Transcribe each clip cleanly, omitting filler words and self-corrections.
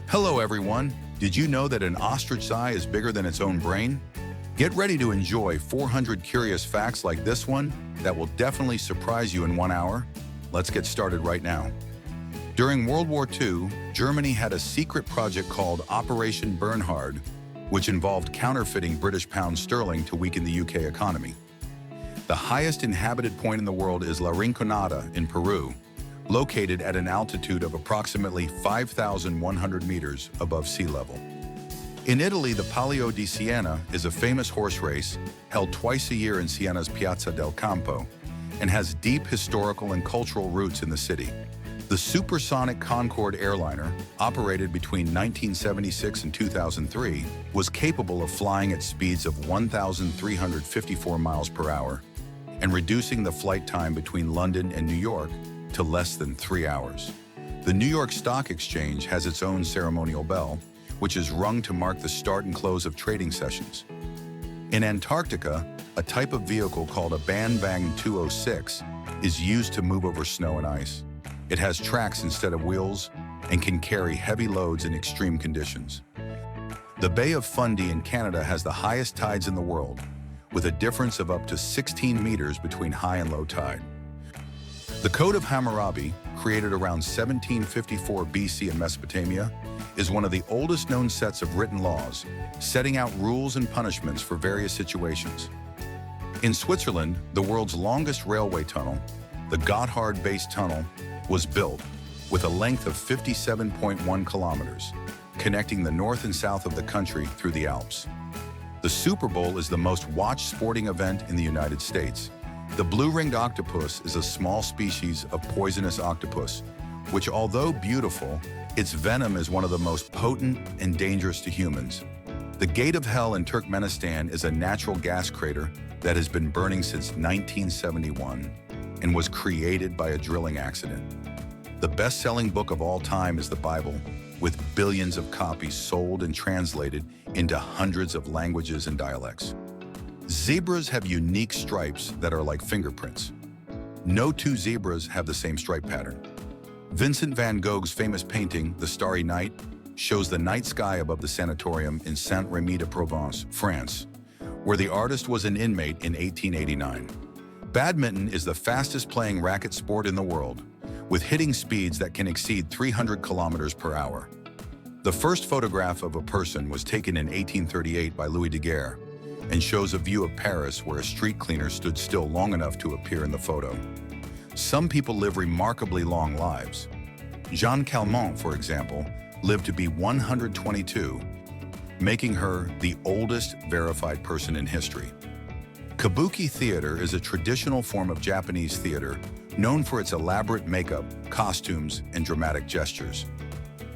Hello everyone! Did you know that an ostrich's eye is bigger than its own brain? Get ready to enjoy 400 curious facts like this one that will definitely surprise you in 1 hour. Let's get started right now. During World War II, Germany had a secret project called Operation Bernhard, which involved counterfeiting British pound sterling to weaken the UK economy. The highest inhabited point in the world is La Rinconada in Peru, located at an altitude of approximately 5,100 meters above sea level. In Italy, the Palio di Siena is a famous horse race held twice a year in Siena's Piazza del Campo and has deep historical and cultural roots in the city. The supersonic Concorde airliner, operated between 1976 and 2003, was capable of flying at speeds of 1,354 miles per hour and reducing the flight time between London and New York to less than 3 hours. The New York Stock Exchange has its own ceremonial bell, which is rung to mark the start and close of trading sessions. In Antarctica, a type of vehicle called a Bandbang 206 is used to move over snow and ice. It has tracks instead of wheels and can carry heavy loads in extreme conditions. The Bay of Fundy in Canada has the highest tides in the world, with a difference of up to 16 meters between high and low tide. The Code of Hammurabi, created around 1754 BC in Mesopotamia, is one of the oldest known sets of written laws, setting out rules and punishments for various situations. In Switzerland, the world's longest railway tunnel, the Gotthard Base Tunnel, was built with a length of 57.1 kilometers, connecting the north and south of the country through the Alps. The Super Bowl is the most watched sporting event in the United States. The blue-ringed octopus is a small species of poisonous octopus, which, although beautiful, its venom is one of the most potent and dangerous to humans. The Gate of Hell in Turkmenistan is a natural gas crater that has been burning since 1971 and was created by a drilling accident. The best-selling book of all time is the Bible, with billions of copies sold and translated into hundreds of languages and dialects. Zebras have unique stripes that are like fingerprints. No two zebras have the same stripe pattern. Vincent van Gogh's famous painting, The Starry Night, shows the night sky above the sanatorium in Saint-Rémy-de-Provence, France, where the artist was an inmate in 1889. Badminton is the fastest-playing racket sport in the world, with hitting speeds that can exceed 300 kilometers per hour. The first photograph of a person was taken in 1838 by Louis Daguerre, and shows a view of Paris where a street cleaner stood still long enough to appear in the photo. Some people live remarkably long lives. Jeanne Calment, for example, lived to be 122, making her the oldest verified person in history. Kabuki theater is a traditional form of Japanese theater known for its elaborate makeup, costumes, and dramatic gestures.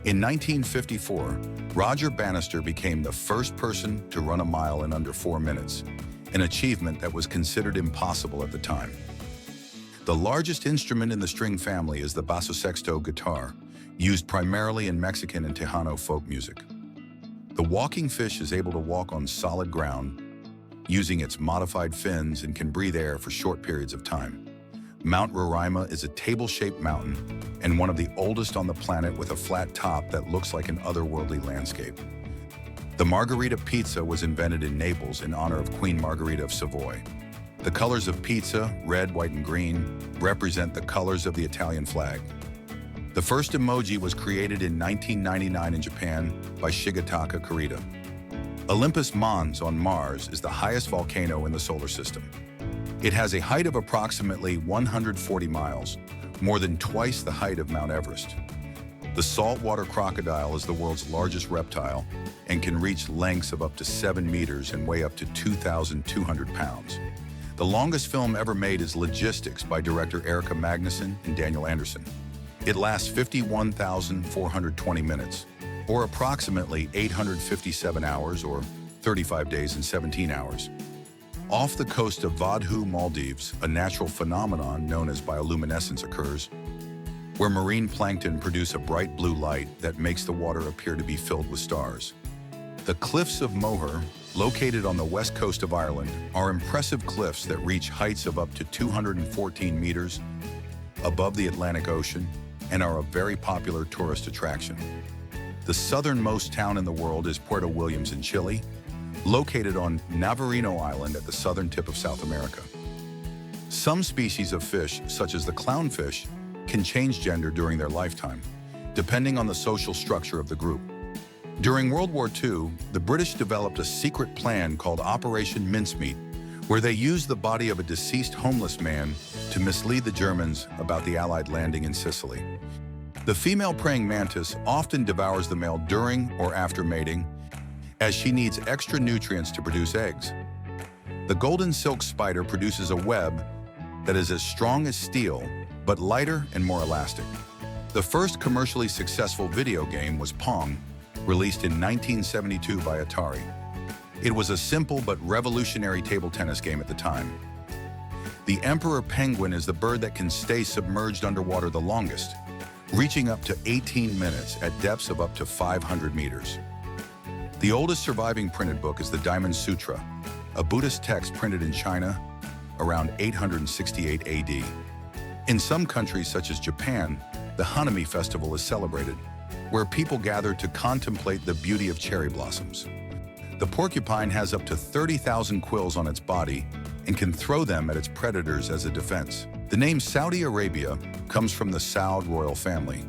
In 1954, Roger Bannister became the first person to run a mile in under 4 minutes, an achievement that was considered impossible at the time. The largest instrument in the string family is the basso sexto guitar, used primarily in Mexican and Tejano folk music. The walking fish is able to walk on solid ground, using its modified fins, and can breathe air for short periods of time. Mount Roraima is a table-shaped mountain and one of the oldest on the planet, with a flat top that looks like an otherworldly landscape. The margherita pizza was invented in Naples in honor of Queen Margherita of Savoy. The colors of pizza, red, white, and green, represent the colors of the Italian flag. The first emoji was created in 1999 in Japan by Shigetaka Kurita. Olympus Mons on Mars is the highest volcano in the solar system. It has a height of approximately 140 miles, more than twice the height of Mount Everest. The saltwater crocodile is the world's largest reptile and can reach lengths of up to 7 meters and weigh up to 2,200 pounds. The longest film ever made is Logistics by director Erica Magnuson and Daniel Anderson. It lasts 51,420 minutes, or approximately 857 hours, or 35 days and 17 hours. Off the coast of Vadhu, Maldives, a natural phenomenon known as bioluminescence occurs, where marine plankton produce a bright blue light that makes the water appear to be filled with stars. The Cliffs of Moher, located on the west coast of Ireland, are impressive cliffs that reach heights of up to 214 meters above the Atlantic Ocean and are a very popular tourist attraction. The southernmost town in the world is Puerto Williams in Chile, located on Navarino Island at the southern tip of South America. Some species of fish, such as the clownfish, can change gender during their lifetime, depending on the social structure of the group. During World War II, the British developed a secret plan called Operation Mincemeat, where they used the body of a deceased homeless man to mislead the Germans about the Allied landing in Sicily. The female praying mantis often devours the male during or after mating, as she needs extra nutrients to produce eggs. The golden silk spider produces a web that is as strong as steel, but lighter and more elastic. The first commercially successful video game was Pong, released in 1972 by Atari. It was a simple but revolutionary table tennis game at the time. The emperor penguin is the bird that can stay submerged underwater the longest, reaching up to 18 minutes at depths of up to 500 meters. The oldest surviving printed book is the Diamond Sutra, a Buddhist text printed in China around 868 AD. In some countries, such as Japan, the Hanami festival is celebrated, where people gather to contemplate the beauty of cherry blossoms. The porcupine has up to 30,000 quills on its body and can throw them at its predators as a defense. The name Saudi Arabia comes from the Saud royal family,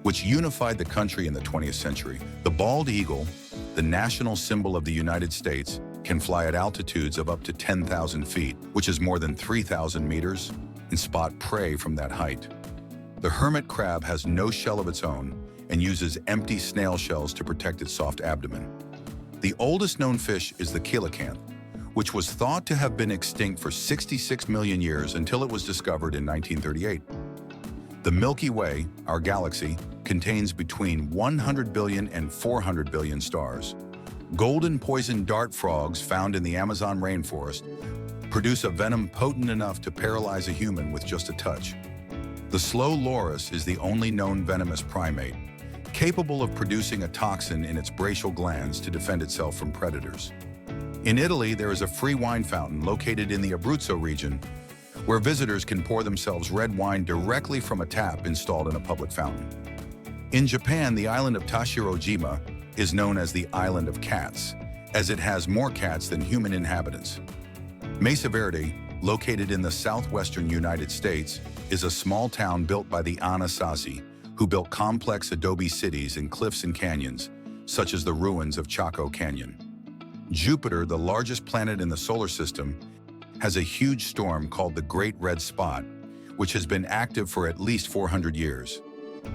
which unified the country in the 20th century. The bald eagle, the national symbol of the United States, can fly at altitudes of up to 10,000 feet, which is more than 3,000 meters, and spot prey from that height. The hermit crab has no shell of its own and uses empty snail shells to protect its soft abdomen. The oldest known fish is the coelacanth, which was thought to have been extinct for 66 million years until it was discovered in 1938. The Milky Way, our galaxy, contains between 100 billion and 400 billion stars. Golden poison dart frogs found in the Amazon rainforest produce a venom potent enough to paralyze a human with just a touch. The slow loris is the only known venomous primate, capable of producing a toxin in its brachial glands to defend itself from predators. In Italy, there is a free wine fountain located in the Abruzzo region, where visitors can pour themselves red wine directly from a tap installed in a public fountain. In Japan, the island of Tashirojima is known as the Island of Cats, as it has more cats than human inhabitants. Mesa Verde, located in the southwestern United States, is a small town built by the Anasazi, who built complex adobe cities in cliffs and canyons, such as the ruins of Chaco Canyon. Jupiter, the largest planet in the solar system, has a huge storm called the Great Red Spot, which has been active for at least 400 years.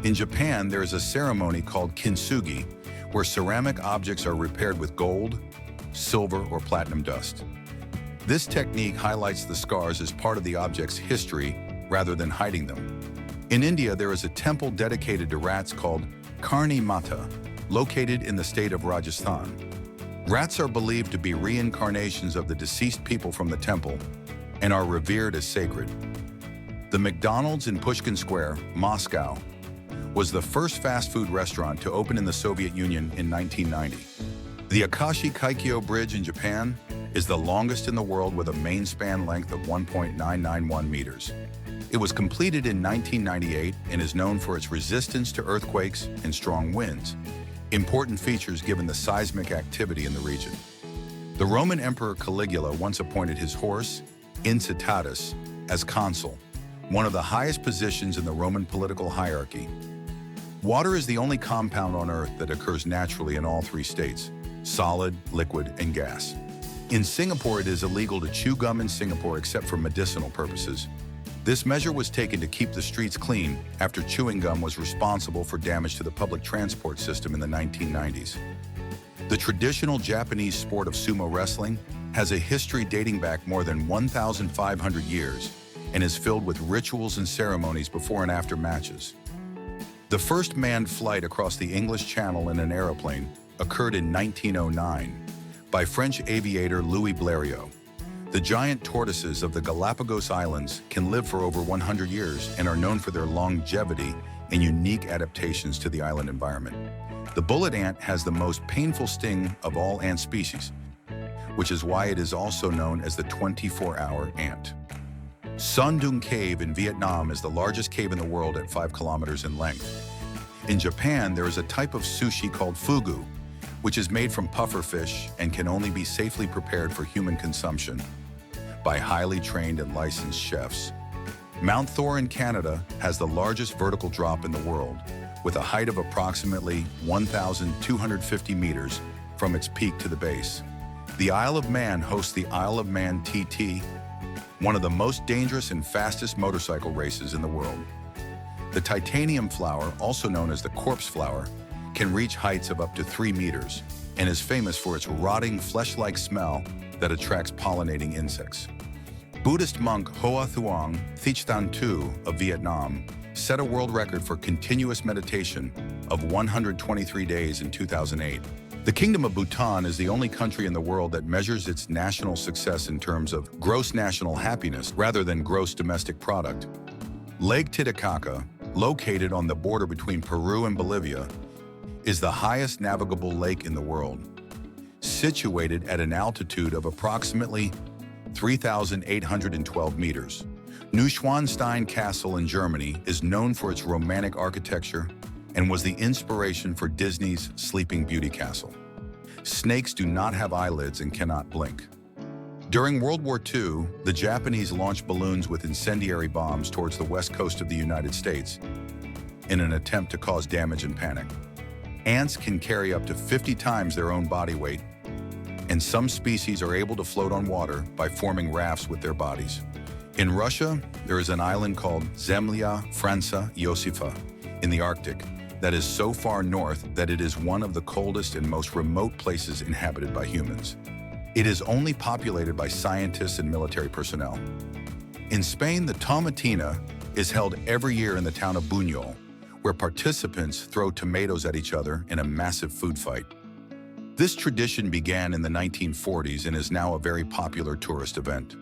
In Japan, there is a ceremony called kintsugi, where ceramic objects are repaired with gold, silver, or platinum dust. This technique highlights the scars as part of the object's history rather than hiding them. In India, there is a temple dedicated to rats called Karni Mata, located in the state of Rajasthan. Rats are believed to be reincarnations of the deceased people from the temple and are revered as sacred. The McDonald's in Pushkin Square, Moscow, was the first fast food restaurant to open in the Soviet Union in 1990. The Akashi Kaikyo Bridge in Japan is the longest in the world with a main span length of 1.991 meters. It was completed in 1998 and is known for its resistance to earthquakes and strong winds, important features given the seismic activity in the region. The Roman Emperor Caligula once appointed his horse, Incitatus, as consul, one of the highest positions in the Roman political hierarchy. Water is the only compound on Earth that occurs naturally in all three states: solid, liquid, and gas. In Singapore, it is illegal to chew gum in Singapore except for medicinal purposes. This measure was taken to keep the streets clean after chewing gum was responsible for damage to the public transport system in the 1990s. The traditional Japanese sport of sumo wrestling has a history dating back more than 1,500 years and is filled with rituals and ceremonies before and after matches. The first manned flight across the English Channel in an aeroplane occurred in 1909 by French aviator Louis Blériot. The giant tortoises of the Galapagos Islands can live for over 100 years and are known for their longevity and unique adaptations to the island environment. The bullet ant has the most painful sting of all ant species, which is why it is also known as the 24-hour ant. Son Doong Cave in Vietnam is the largest cave in the world at 5 kilometers in length. In Japan, there is a type of sushi called fugu, which is made from pufferfish and can only be safely prepared for human consumption by highly trained and licensed chefs. Mount Thor in Canada has the largest vertical drop in the world, with a height of approximately 1,250 meters from its peak to the base. The Isle of Man hosts the Isle of Man TT, one of the most dangerous and fastest motorcycle races in the world. The titanium flower, also known as the corpse flower, can reach heights of up to 3 meters and is famous for its rotting flesh-like smell that attracts pollinating insects. Buddhist monk Hoa Thuong Thich Thanh Tu of Vietnam set a world record for continuous meditation of 123 days in 2008. The Kingdom of Bhutan is the only country in the world that measures its national success in terms of gross national happiness rather than gross domestic product. Lake Titicaca, located on the border between Peru and Bolivia, is the highest navigable lake in the world. Situated at an altitude of approximately 3,812 meters. Neuschwanstein Castle in Germany is known for its romantic architecture and was the inspiration for Disney's Sleeping Beauty Castle. Snakes do not have eyelids and cannot blink. During World War II, the Japanese launched balloons with incendiary bombs towards the west coast of the United States in an attempt to cause damage and panic. Ants can carry up to 50 times their own body weight, and some species are able to float on water by forming rafts with their bodies. In Russia, there is an island called Zemlya Franca Iosifa in the Arctic that is so far north that it is one of the coldest and most remote places inhabited by humans. It is only populated by scientists and military personnel. In Spain, the Tomatina is held every year in the town of Buñol, where participants throw tomatoes at each other in a massive food fight. This tradition began in the 1940s and is now a very popular tourist event.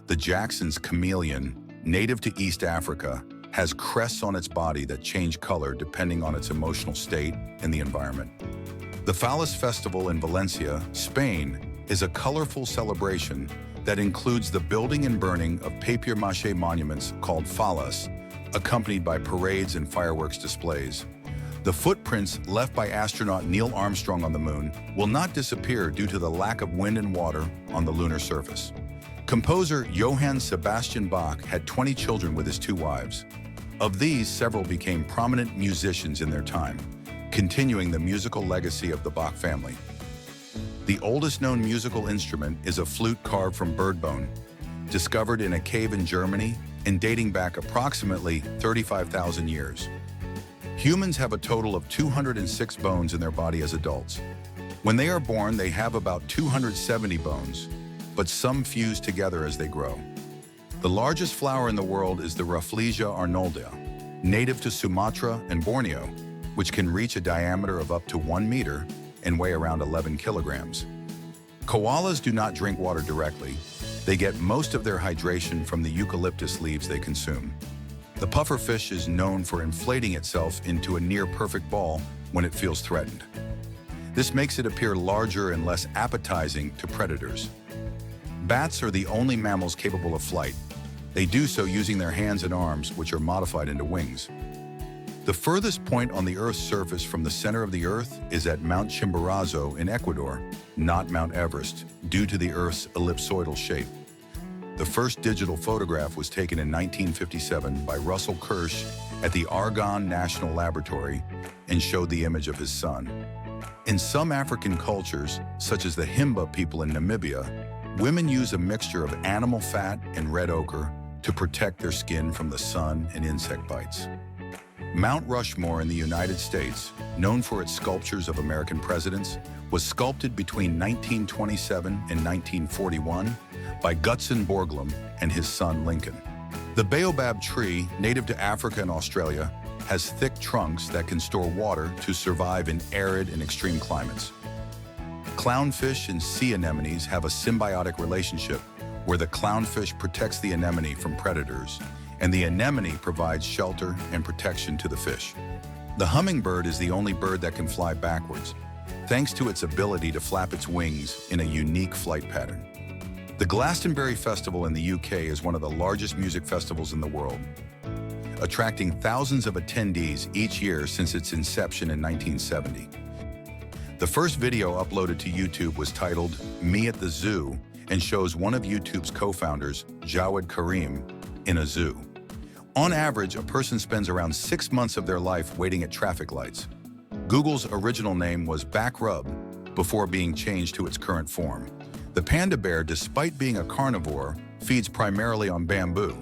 The Jackson's chameleon, native to East Africa, has crests on its body that change color depending on its emotional state and the environment. The Fallas Festival in Valencia, Spain, is a colorful celebration that includes the building and burning of papier-mâché monuments called fallas, accompanied by parades and fireworks displays. The footprints left by astronaut Neil Armstrong on the moon will not disappear due to the lack of wind and water on the lunar surface. Composer Johann Sebastian Bach had 20 children with his 2 wives. Of these, several became prominent musicians in their time, continuing the musical legacy of the Bach family. The oldest known musical instrument is a flute carved from bird bone, discovered in a cave in Germany and dating back approximately 35,000 years. Humans have a total of 206 bones in their body as adults. When they are born, they have about 270 bones, but some fuse together as they grow. The largest flower in the world is the Rafflesia arnoldea, native to Sumatra and Borneo, which can reach a diameter of up to 1 meter and weigh around 11 kilograms. Koalas do not drink water directly. They get most of their hydration from the eucalyptus leaves they consume. The pufferfish is known for inflating itself into a near-perfect ball when it feels threatened. This makes it appear larger and less appetizing to predators. Bats are the only mammals capable of flight. They do so using their hands and arms, which are modified into wings. The furthest point on the Earth's surface from the center of the Earth is at Mount Chimborazo in Ecuador, not Mount Everest, due to the Earth's ellipsoidal shape. The first digital photograph was taken in 1957 by Russell Kirsch at the Argonne National Laboratory and showed the image of his son. In some African cultures, such as the Himba people in Namibia, women use a mixture of animal fat and red ochre to protect their skin from the sun and insect bites. Mount Rushmore in the United States, known for its sculptures of American presidents, was sculpted between 1927 and 1941 by Gutzon Borglum and his son Lincoln. The baobab tree, native to Africa and Australia, has thick trunks that can store water to survive in arid and extreme climates. Clownfish and sea anemones have a symbiotic relationship where the clownfish protects the anemone from predators, and the anemone provides shelter and protection to the fish. The hummingbird is the only bird that can fly backwards, thanks to its ability to flap its wings in a unique flight pattern. The Glastonbury Festival in the UK is one of the largest music festivals in the world. attracting thousands of attendees each year since its inception in 1970. The first video uploaded to YouTube was titled "Me at the Zoo" and shows one of YouTube's co-founders, Jawed Karim, in a zoo. On average, a person spends around 6 months of their life waiting at traffic lights. Google's original name was Backrub before being changed to its current form. The panda bear, despite being a carnivore, feeds primarily on bamboo.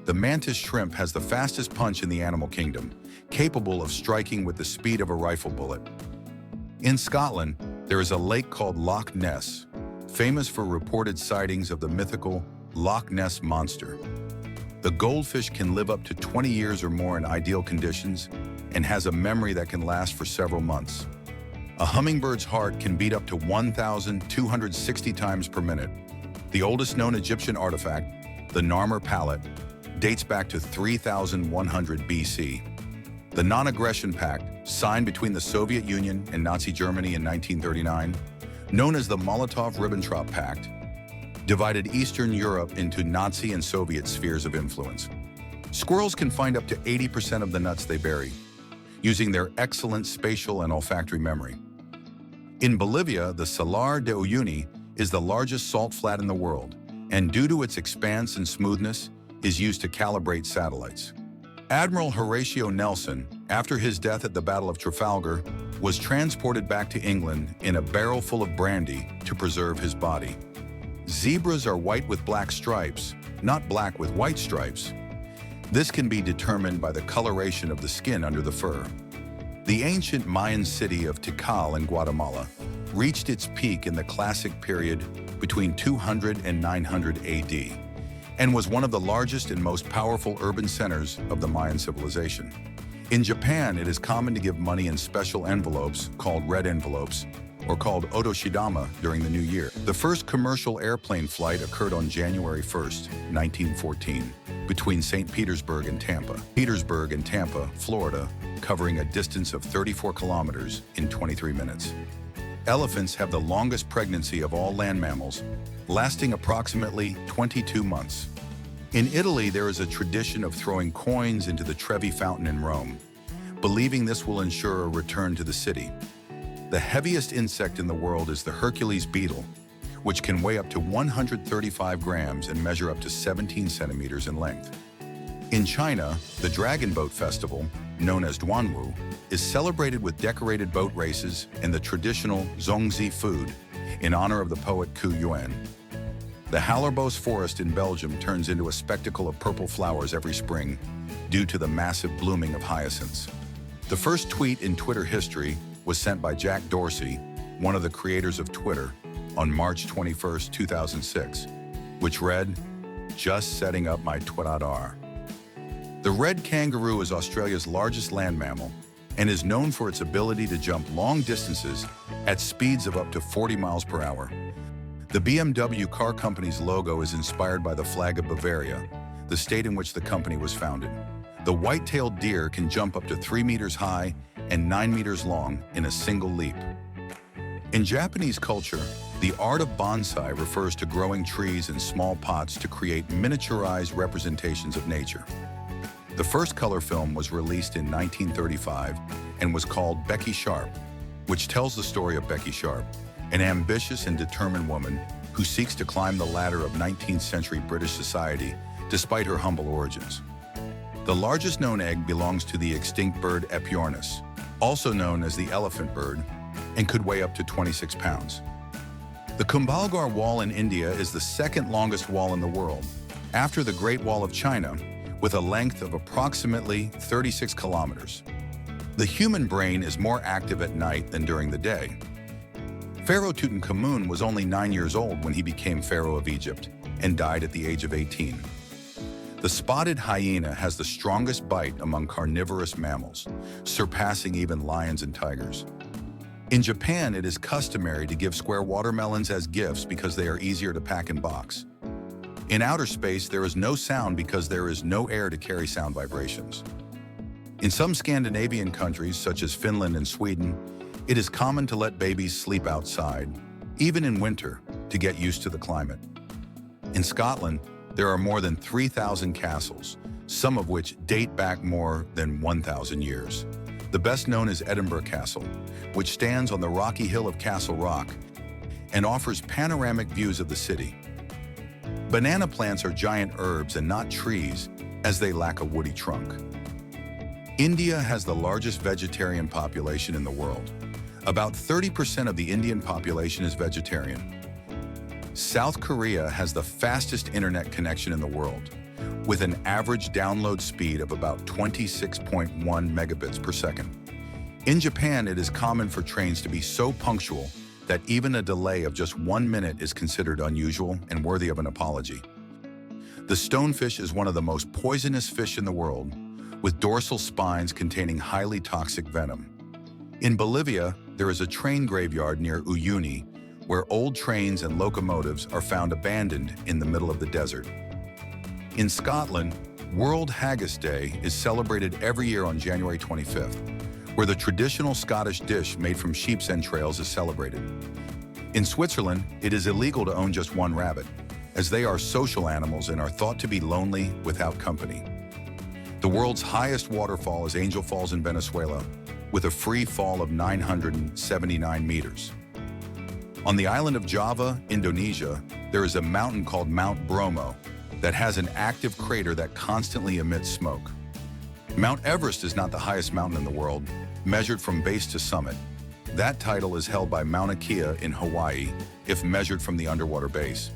The mantis shrimp has the fastest punch in the animal kingdom, capable of striking with the speed of a rifle bullet. In Scotland, there is a lake called Loch Ness, famous for reported sightings of the mythical Loch Ness Monster. The goldfish can live up to 20 years or more in ideal conditions and has a memory that can last for several months. A hummingbird's heart can beat up to 1,260 times per minute. The oldest known Egyptian artifact, the Narmer Palette, dates back to 3100 BC. The Non-Aggression Pact, signed between the Soviet Union and Nazi Germany in 1939, known as the Molotov-Ribbentrop Pact, divided Eastern Europe into Nazi and Soviet spheres of influence. Squirrels can find up to 80% of the nuts they bury, using their excellent spatial and olfactory memory. In Bolivia, the Salar de Uyuni is the largest salt flat in the world, and due to its expanse and smoothness, is used to calibrate satellites. Admiral Horatio Nelson, after his death at the Battle of Trafalgar, was transported back to England in a barrel full of brandy to preserve his body. Zebras are white with black stripes, not black with white stripes. This can be determined by the coloration of the skin under the fur. The ancient Mayan city of Tikal in Guatemala reached its peak in the Classic period between 200 and 900 AD, and was one of the largest and most powerful urban centers of the Mayan civilization. In Japan, it is common to give money in special envelopes called red envelopes, or called otoshidama, during the new year. The first commercial airplane flight occurred on January 1st, 1914, between St. Petersburg and Tampa, Florida, covering a distance of 34 kilometers in 23 minutes. Elephants have the longest pregnancy of all land mammals, lasting approximately 22 months. In Italy, there is a tradition of throwing coins into the Trevi Fountain in Rome, believing this will ensure a return to the city. The heaviest insect in the world is the Hercules beetle, which can weigh up to 135 grams and measure up to 17 centimeters in length. In China, the Dragon Boat Festival, known as Duanwu, is celebrated with decorated boat races and the traditional Zongzi food in honor of the poet Ku Yuan. The Hallerbos forest in Belgium turns into a spectacle of purple flowers every spring due to the massive blooming of hyacinths. The first tweet in Twitter history was sent by Jack Dorsey, one of the creators of Twitter, on March 21, 2006, which read, "Just setting up my Twitter." The red kangaroo is Australia's largest land mammal and is known for its ability to jump long distances at speeds of up to 40 miles per hour. The BMW car company's logo is inspired by the flag of Bavaria, the state in which the company was founded. The white-tailed deer can jump up to 3 meters high and 9 meters long in a single leap. In Japanese culture, the art of bonsai refers to growing trees in small pots to create miniaturized representations of nature. The first color film was released in 1935 and was called Becky Sharp, which tells the story of Becky Sharp, an ambitious and determined woman who seeks to climb the ladder of 19th century British society despite her humble origins. The largest known egg belongs to the extinct bird Epiornis, also known as the elephant bird, and could weigh up to 26 pounds. The Kumbhalgarh Wall in India is the second longest wall in the world, after the Great Wall of China, with a length of approximately 36 kilometers. The human brain is more active at night than during the day. Pharaoh Tutankhamun was only 9 years old when he became Pharaoh of Egypt and died at the age of 18. The spotted hyena has the strongest bite among carnivorous mammals, surpassing even lions and tigers. In Japan, it is customary to give square watermelons as gifts because they are easier to pack and box. In outer space, there is no sound because there is no air to carry sound vibrations. In some Scandinavian countries, such as Finland and Sweden, it is common to let babies sleep outside, even in winter, to get used to the climate. In Scotland, there are more than 3,000 castles, some of which date back more than 1,000 years. The best known is Edinburgh Castle, which stands on the rocky hill of Castle Rock and offers panoramic views of the city. Banana plants are giant herbs and not trees, as they lack a woody trunk. India has the largest vegetarian population in the world. About 30% of the Indian population is vegetarian. South Korea has the fastest internet connection in the world, with an average download speed of about 26.1 megabits per second. In Japan, it is common for trains to be so punctual that even a delay of just 1 minute is considered unusual and worthy of an apology. The stonefish is one of the most poisonous fish in the world, with dorsal spines containing highly toxic venom. In Bolivia, there is a train graveyard near Uyuni, where old trains and locomotives are found abandoned in the middle of the desert. In Scotland, World Haggis Day is celebrated every year on January 25th, where the traditional Scottish dish made from sheep's entrails is celebrated. In Switzerland, it is illegal to own just one rabbit, as they are social animals and are thought to be lonely without company. The world's highest waterfall is Angel Falls in Venezuela, with a free fall of 979 meters. On the island of Java, Indonesia, there is a mountain called Mount Bromo that has an active crater that constantly emits smoke. Mount Everest is not the highest mountain in the world, measured from base to summit. That title is held by Mauna Kea in Hawaii, if measured from the underwater base.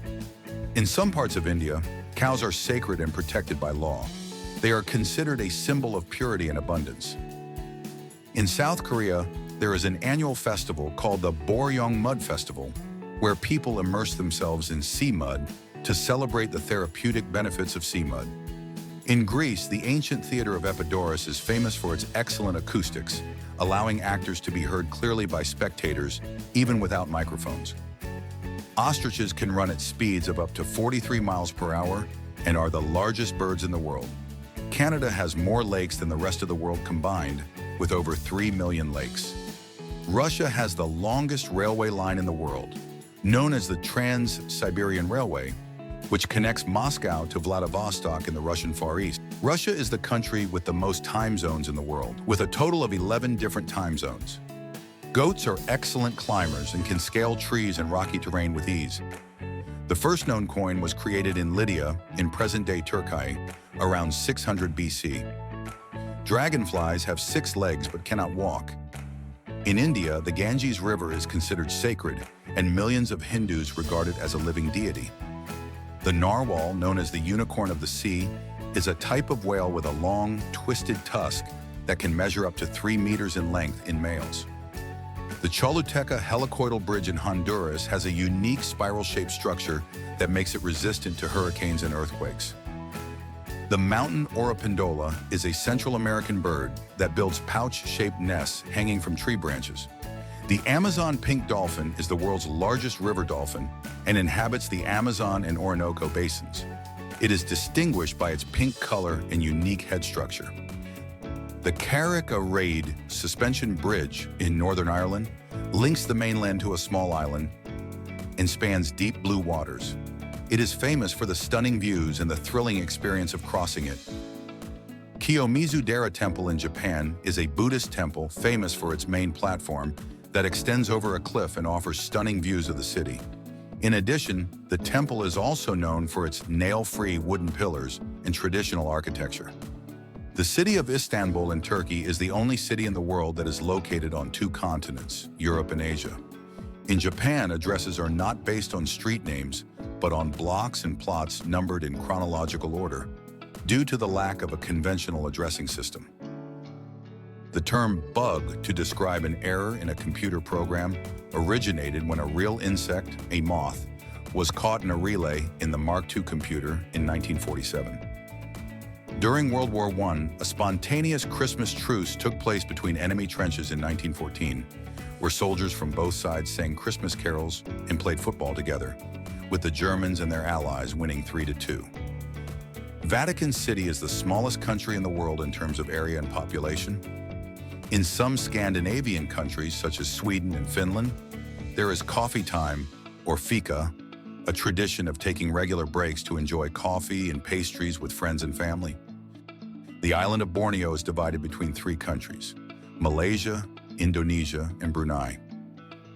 In some parts of India, cows are sacred and protected by law. They are considered a symbol of purity and abundance. In South Korea, there is an annual festival called the Boryong Mud Festival, where people immerse themselves in sea mud to celebrate the therapeutic benefits of sea mud. In Greece, the ancient theater of Epidaurus is famous for its excellent acoustics, allowing actors to be heard clearly by spectators, even without microphones. Ostriches can run at speeds of up to 43 miles per hour and are the largest birds in the world. Canada has more lakes than the rest of the world combined, with over 3 million lakes. Russia has the longest railway line in the world, known as the Trans-Siberian Railway, which connects Moscow to Vladivostok in the Russian Far East. Russia is the country with the most time zones in the world, with a total of 11 different time zones. Goats are excellent climbers and can scale trees and rocky terrain with ease. The first known coin was created in Lydia, in present-day Turkey, around 600 BC. Dragonflies have 6 legs but cannot walk. In India, the Ganges River is considered sacred, and millions of Hindus regard it as a living deity. The narwhal, known as the unicorn of the sea, is a type of whale with a long, twisted tusk that can measure up to 3 meters in length in males. The Choluteca helicoidal bridge in Honduras has a unique spiral-shaped structure that makes it resistant to hurricanes and earthquakes. The mountain oropendola is a Central American bird that builds pouch-shaped nests hanging from tree branches. The Amazon pink dolphin is the world's largest river dolphin and inhabits the Amazon and Orinoco basins. It is distinguished by its pink color and unique head structure. The Carrick-a-Raid suspension bridge in Northern Ireland links the mainland to a small island and spans deep blue waters. It is famous for the stunning views and the thrilling experience of crossing it. Kiyomizu-dera Temple in Japan is a Buddhist temple famous for its main platform that extends over a cliff and offers stunning views of the city. In addition, the temple is also known for its nail-free wooden pillars and traditional architecture. The city of Istanbul in Turkey is the only city in the world that is located on 2 continents, Europe and Asia. In Japan, addresses are not based on street names, but on blocks and plots numbered in chronological order, due to the lack of a conventional addressing system. The term bug to describe an error in a computer program originated when a real insect, a moth, was caught in a relay in the Mark II computer in 1947. During World War I, a spontaneous Christmas truce took place between enemy trenches in 1914, where soldiers from both sides sang Christmas carols and played football together, with the Germans and their allies winning 3-2. Vatican City is the smallest country in the world in terms of area and population. In some Scandinavian countries, such as Sweden and Finland, there is coffee time, or fika, a tradition of taking regular breaks to enjoy coffee and pastries with friends and family. The island of Borneo is divided between three countries: Malaysia, Indonesia, and Brunei.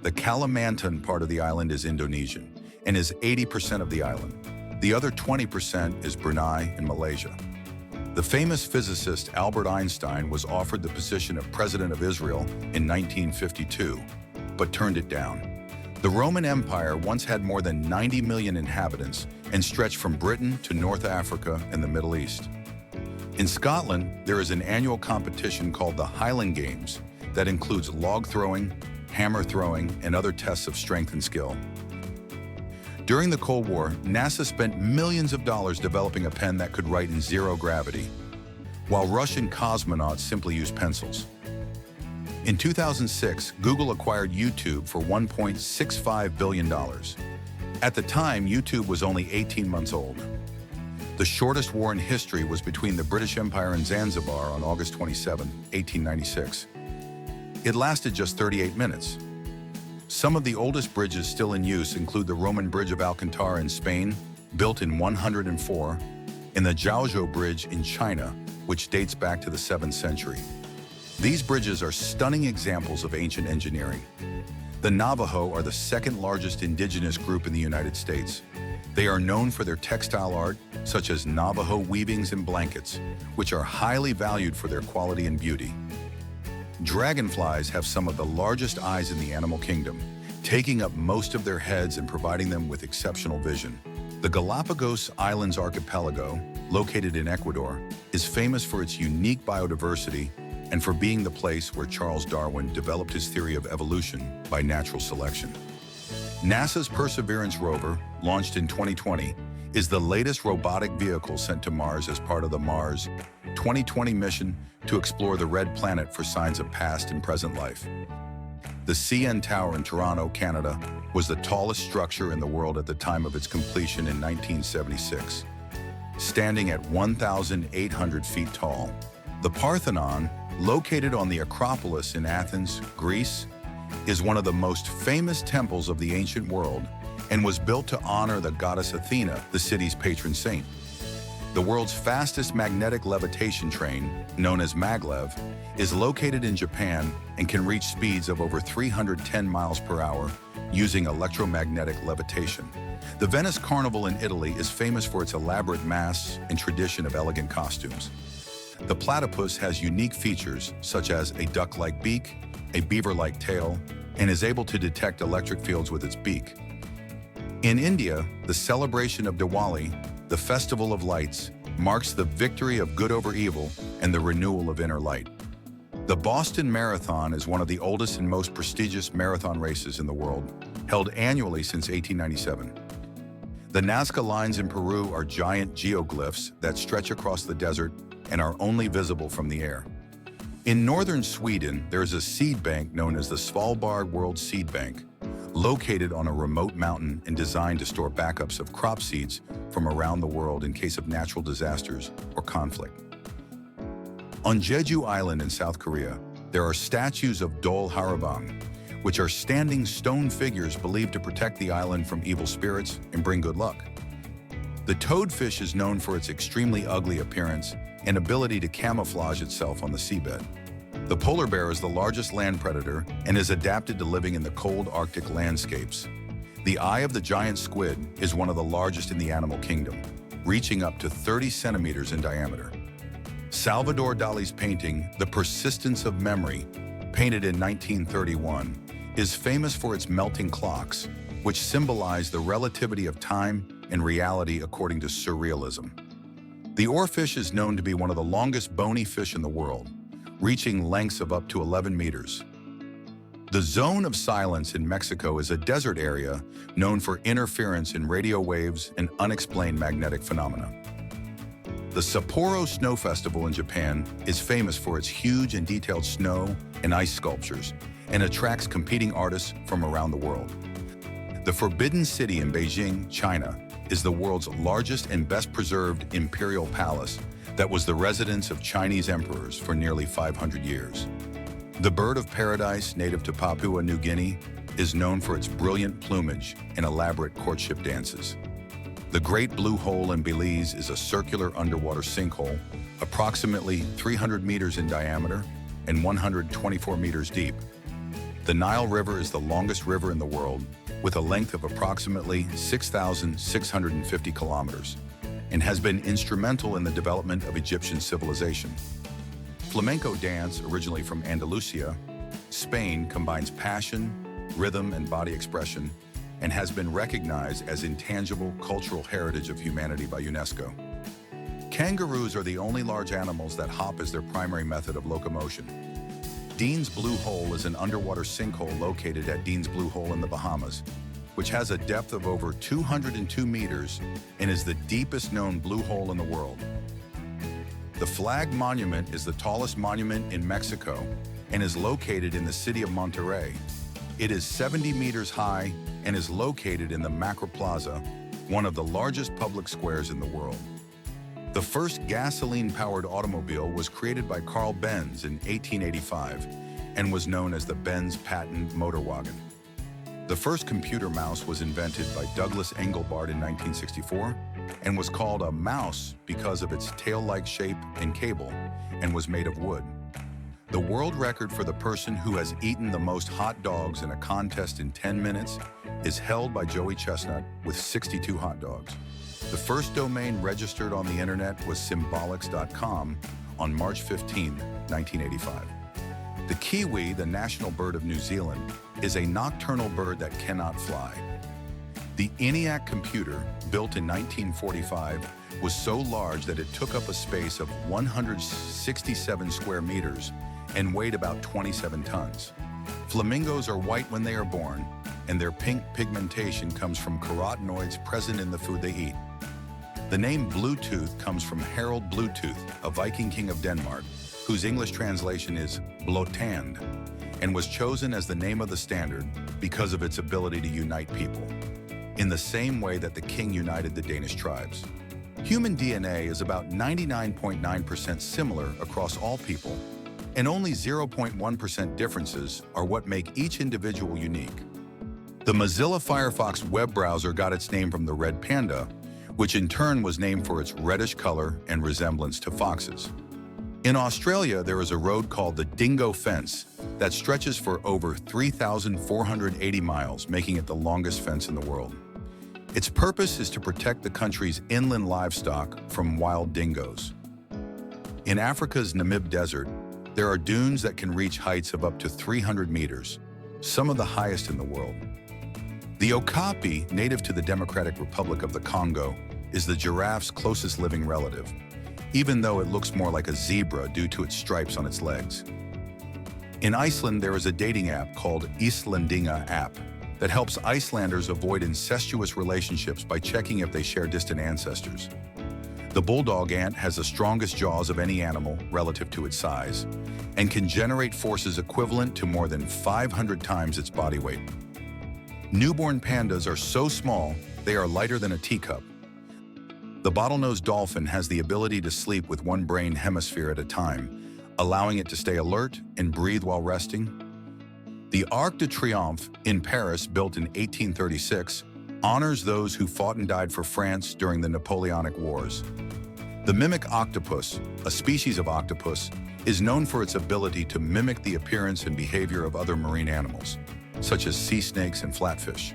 The Kalimantan part of the island is Indonesian and is 80% of the island. The other 20% is Brunei and Malaysia. The famous physicist Albert Einstein was offered the position of President of Israel in 1952, but turned it down. The Roman Empire once had more than 90 million inhabitants and stretched from Britain to North Africa and the Middle East. In Scotland, there is an annual competition called the Highland Games that includes log throwing, hammer throwing, and other tests of strength and skill. During the Cold War, NASA spent millions of dollars developing a pen that could write in zero gravity, while Russian cosmonauts simply used pencils. In 2006, Google acquired YouTube for $1.65 billion. At the time, YouTube was only 18 months old. The shortest war in history was between the British Empire and Zanzibar on August 27, 1896. It lasted just 38 minutes. Some of the oldest bridges still in use include the Roman Bridge of Alcantara in Spain, built in 104, and the Jiaozhou Bridge in China, which dates back to the 7th century. These bridges are stunning examples of ancient engineering. The Navajo are the second largest indigenous group in the United States. They are known for their textile art, such as Navajo weavings and blankets, which are highly valued for their quality and beauty. Dragonflies have some of the largest eyes in the animal kingdom, taking up most of their heads and providing them with exceptional vision. The Galapagos Islands archipelago, located in Ecuador, is famous for its unique biodiversity and for being the place where Charles Darwin developed his theory of evolution by natural selection. NASA's Perseverance rover, launched in 2020, is the latest robotic vehicle sent to Mars as part of the Mars 2020 mission to explore the red planet for signs of past and present life. The CN Tower in Toronto, Canada, was the tallest structure in the world at the time of its completion in 1976, standing at 1,800 feet tall. The Parthenon, located on the Acropolis in Athens, Greece, is one of the most famous temples of the ancient world and was built to honor the goddess Athena, the city's patron saint. The world's fastest magnetic levitation train, known as maglev, is located in Japan and can reach speeds of over 310 miles per hour using electromagnetic levitation. The Venice Carnival in Italy is famous for its elaborate masks and tradition of elegant costumes. The platypus has unique features such as a duck-like beak, a beaver-like tail, and is able to detect electric fields with its beak. In India, the celebration of Diwali, the Festival of Lights, marks the victory of good over evil and the renewal of inner light. The Boston Marathon is one of the oldest and most prestigious marathon races in the world, held annually since 1897. The Nazca lines in Peru are giant geoglyphs that stretch across the desert and are only visible from the air. In northern Sweden, there is a seed bank known as the Svalbard World Seed Bank, located on a remote mountain and designed to store backups of crop seeds from around the world in case of natural disasters or conflict. On Jeju Island in South Korea, there are statues of Dol Harabang, which are standing stone figures believed to protect the island from evil spirits and bring good luck. The toadfish is known for its extremely ugly appearance and ability to camouflage itself on the seabed. The polar bear is the largest land predator and is adapted to living in the cold Arctic landscapes. The eye of the giant squid is one of the largest in the animal kingdom, reaching up to 30 centimeters in diameter. Salvador Dali's painting, The Persistence of Memory, painted in 1931, is famous for its melting clocks, which symbolize the relativity of time and reality according to surrealism. The oarfish is known to be one of the longest bony fish in the world, reaching lengths of up to 11 meters. The Zone of Silence in Mexico is a desert area known for interference in radio waves and unexplained magnetic phenomena. The Sapporo Snow Festival in Japan is famous for its huge and detailed snow and ice sculptures and attracts competing artists from around the world. The Forbidden City in Beijing, China, is the world's largest and best-preserved imperial palace that was the residence of Chinese emperors for nearly 500 years. The bird of paradise, native to Papua New Guinea, is known for its brilliant plumage and elaborate courtship dances. The Great Blue Hole in Belize is a circular underwater sinkhole, approximately 300 meters in diameter and 124 meters deep. The Nile River is the longest river in the world, with a length of approximately 6,650 kilometers, and has been instrumental in the development of Egyptian civilization. Flamenco dance, originally from Andalusia, Spain, combines passion, rhythm, and body expression, and has been recognized as intangible cultural heritage of humanity by UNESCO. Kangaroos are the only large animals that hop as their primary method of locomotion. Dean's Blue Hole is an underwater sinkhole located at Dean's Blue Hole in the Bahamas, which has a depth of over 202 meters and is the deepest known blue hole in the world. The Flag Monument is the tallest monument in Mexico and is located in the city of Monterrey. It is 70 meters high and is located in the Macro Plaza, one of the largest public squares in the world. The first gasoline-powered automobile was created by Carl Benz in 1885 and was known as the Benz Patent Motor Wagon. The first computer mouse was invented by Douglas Engelbart in 1964 and was called a mouse because of its tail-like shape and cable, and was made of wood. The world record for the person who has eaten the most hot dogs in a contest in 10 minutes is held by Joey Chestnut with 62 hot dogs. The first domain registered on the internet was symbolics.com on March 15, 1985. The kiwi, the national bird of New Zealand, is a nocturnal bird that cannot fly. The ENIAC computer, built in 1945, was so large that it took up a space of 167 square meters and weighed about 27 tons. Flamingos are white when they are born, and their pink pigmentation comes from carotenoids present in the food they eat. The name Bluetooth comes from Harald Bluetooth, a Viking king of Denmark, whose English translation is Blåtand, and was chosen as the name of the standard because of its ability to unite people, in the same way that the king united the Danish tribes. Human DNA is about 99.9% similar across all people, and only 0.1% differences are what make each individual unique. The Mozilla Firefox web browser got its name from the red panda, which in turn was named for its reddish color and resemblance to foxes. In Australia, there is a road called the Dingo Fence that stretches for over 3,480 miles, making it the longest fence in the world. Its purpose is to protect the country's inland livestock from wild dingoes. In Africa's Namib Desert, there are dunes that can reach heights of up to 300 meters, some of the highest in the world. The okapi, native to the Democratic Republic of the Congo, is the giraffe's closest living relative, even though it looks more like a zebra due to its stripes on its legs. In Iceland, there is a dating app called Íslendinga app that helps Icelanders avoid incestuous relationships by checking if they share distant ancestors. The bulldog ant has the strongest jaws of any animal relative to its size and can generate forces equivalent to more than 500 times its body weight. Newborn pandas are so small, they are lighter than a teacup. The bottlenose dolphin has the ability to sleep with one brain hemisphere at a time, allowing it to stay alert and breathe while resting. The Arc de Triomphe in Paris, built in 1836, honors those who fought and died for France during the Napoleonic Wars. The mimic octopus, a species of octopus, is known for its ability to mimic the appearance and behavior of other marine animals, such as sea snakes and flatfish,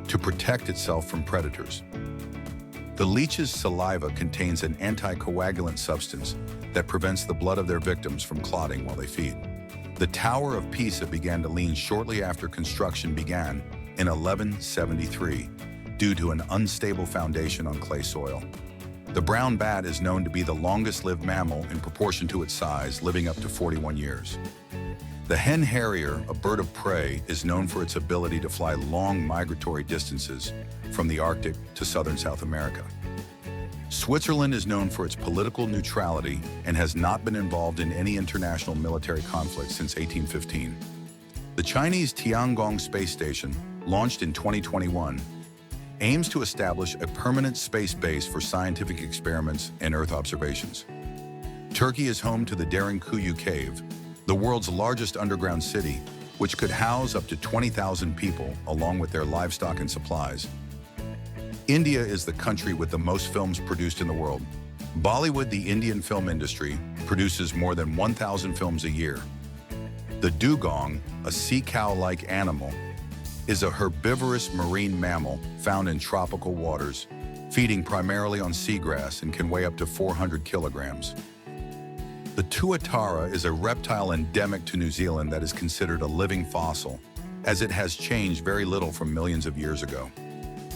to protect itself from predators. The leech's saliva contains an anticoagulant substance that prevents the blood of their victims from clotting while they feed. The Tower of Pisa began to lean shortly after construction began in 1173 due to an unstable foundation on clay soil. The brown bat is known to be the longest-lived mammal in proportion to its size, living up to 41 years. The hen harrier, a bird of prey, is known for its ability to fly long migratory distances from the Arctic to southern South America. Switzerland is known for its political neutrality and has not been involved in any international military conflict since 1815. The Chinese Tiangong space station, launched in 2021, aims to establish a permanent space base for scientific experiments and Earth observations. Turkey is home to the Derinkuyu Cave, the world's largest underground city, which could house up to 20,000 people along with their livestock and supplies. India is the country with the most films produced in the world. Bollywood, the Indian film industry, produces more than 1,000 films a year. The dugong, a sea cow-like animal, is a herbivorous marine mammal found in tropical waters, feeding primarily on seagrass and can weigh up to 400 kilograms. The tuatara is a reptile endemic to New Zealand that is considered a living fossil, as it has changed very little from millions of years ago.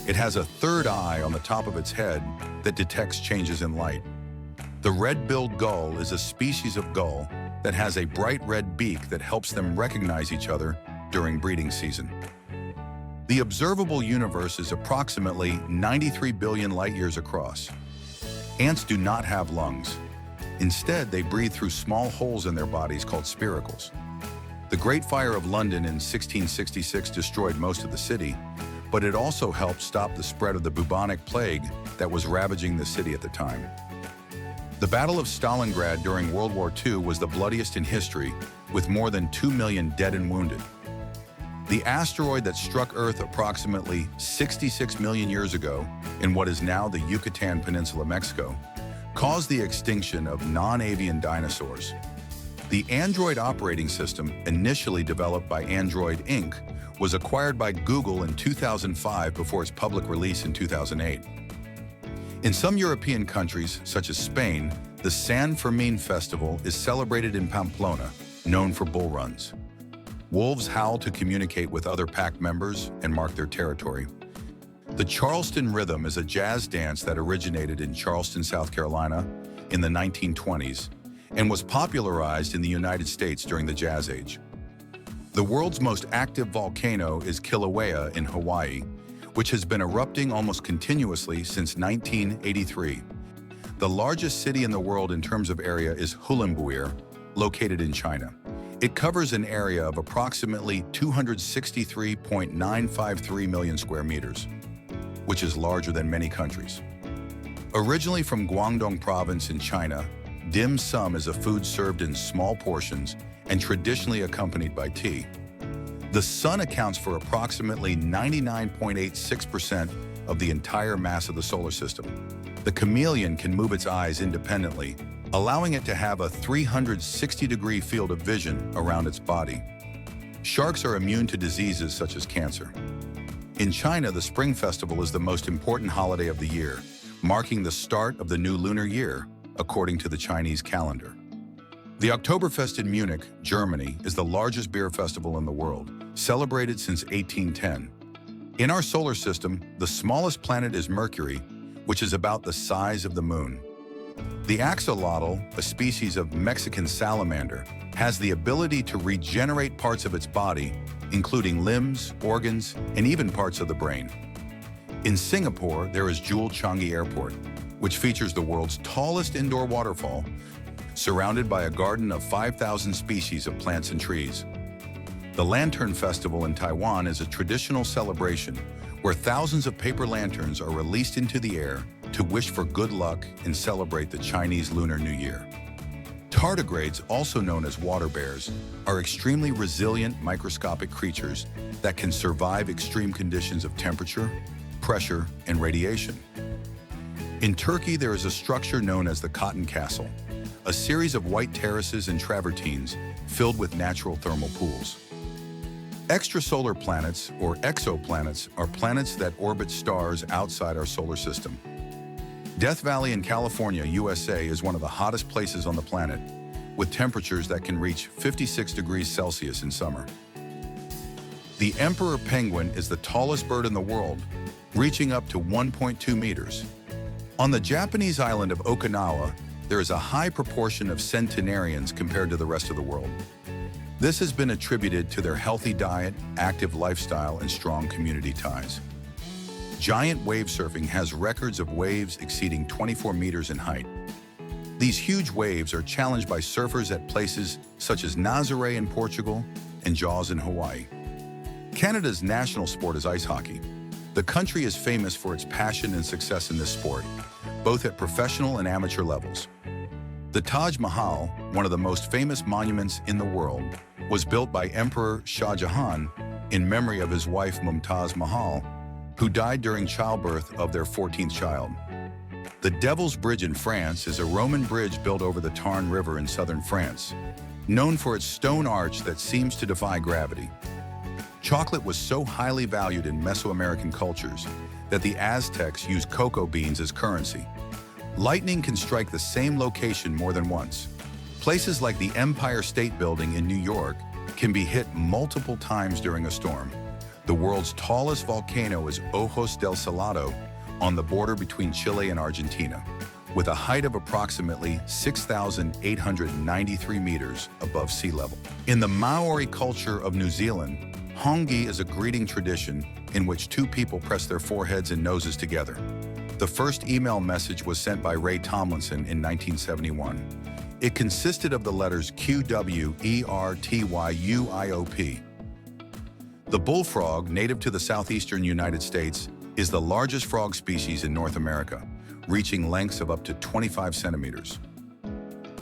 It has a third eye on the top of its head that detects changes in light. The red-billed gull is a species of gull that has a bright red beak that helps them recognize each other during breeding season. The observable universe is approximately 93 billion light-years across. Ants do not have lungs. Instead, they breathe through small holes in their bodies called spiracles. The Great Fire of London in 1666 destroyed most of the city, but it also helped stop the spread of the bubonic plague that was ravaging the city at the time. The Battle of Stalingrad during World War II was the bloodiest in history, with more than 2 million dead and wounded. The asteroid that struck Earth approximately 66 million years ago in what is now the Yucatan Peninsula, Mexico, caused the extinction of non-avian dinosaurs. The Android operating system, initially developed by Android Inc., was acquired by Google in 2005 before its public release in 2008. In some European countries, such as Spain, the San Fermin festival is celebrated in Pamplona, known for bull runs. Wolves howl to communicate with other pack members and mark their territory. The Charleston rhythm is a jazz dance that originated in Charleston, South Carolina in the 1920s and was popularized in the United States during the Jazz Age. The world's most active volcano is Kilauea in Hawaii, which has been erupting almost continuously since 1983. The largest city in the world in terms of area is Ulaanbaatar, located in China. It covers an area of approximately 263.953 million square meters, which is larger than many countries. Originally from Guangdong province in China, dim sum is a food served in small portions and traditionally accompanied by tea. The sun accounts for approximately 99.86% of the entire mass of the solar system. The chameleon can move its eyes independently, allowing it to have a 360-degree field of vision around its body. Sharks are immune to diseases such as cancer. In China, the Spring Festival is the most important holiday of the year, marking the start of the new lunar year, according to the Chinese calendar. The Oktoberfest in Munich, Germany, is the largest beer festival in the world, celebrated since 1810. In our solar system, the smallest planet is Mercury, which is about the size of the moon. The axolotl, a species of Mexican salamander, has the ability to regenerate parts of its body, including limbs, organs, and even parts of the brain. In Singapore, there is Jewel Changi Airport, which features the world's tallest indoor waterfall, surrounded by a garden of 5,000 species of plants and trees. The Lantern Festival in Taiwan is a traditional celebration where thousands of paper lanterns are released into the air to wish for good luck and celebrate the Chinese Lunar New Year. Tardigrades, also known as water bears, are extremely resilient microscopic creatures that can survive extreme conditions of temperature, pressure, and radiation. In Turkey, there is a structure known as the Cotton Castle, a series of white terraces and travertines filled with natural thermal pools. Extrasolar planets, or exoplanets, are planets that orbit stars outside our solar system. Death Valley in California, USA is one of the hottest places on the planet, with temperatures that can reach 56 degrees Celsius in summer. The emperor penguin is the tallest bird in the world, reaching up to 1.2 meters. On the Japanese island of Okinawa, there is a high proportion of centenarians compared to the rest of the world. This has been attributed to their healthy diet, active lifestyle, and strong community ties. Giant wave surfing has records of waves exceeding 24 meters in height. These huge waves are challenged by surfers at places such as Nazaré in Portugal and Jaws in Hawaii. Canada's national sport is ice hockey. The country is famous for its passion and success in this sport, both at professional and amateur levels. The Taj Mahal, one of the most famous monuments in the world, was built by Emperor Shah Jahan in memory of his wife Mumtaz Mahal, who died during childbirth of their 14th child. The Devil's Bridge in France is a Roman bridge built over the Tarn River in southern France, known for its stone arch that seems to defy gravity. Chocolate was so highly valued in Mesoamerican cultures that the Aztecs used cocoa beans as currency. Lightning can strike the same location more than once. Places like the Empire State Building in New York can be hit multiple times during a storm. The world's tallest volcano is Ojos del Salado on the border between Chile and Argentina, with a height of approximately 6,893 meters above sea level. In the Maori culture of New Zealand, hongi is a greeting tradition in which two people press their foreheads and noses together. The first email message was sent by Ray Tomlinson in 1971. It consisted of the letters QWERTYUIOP. The bullfrog, native to the southeastern United States, is the largest frog species in North America, reaching lengths of up to 25 centimeters.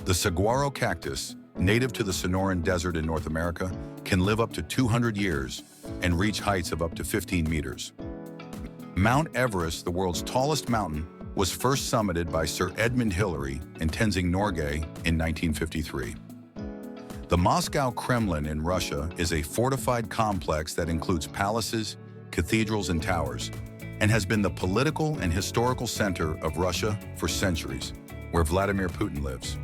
The saguaro cactus, native to the Sonoran Desert in North America, can live up to 200 years and reach heights of up to 15 meters. Mount Everest, the world's tallest mountain, was first summited by Sir Edmund Hillary and Tenzing Norgay in 1953. The Moscow Kremlin in Russia is a fortified complex that includes palaces, cathedrals, and towers, and has been the political and historical center of Russia for centuries, where Vladimir Putin lives.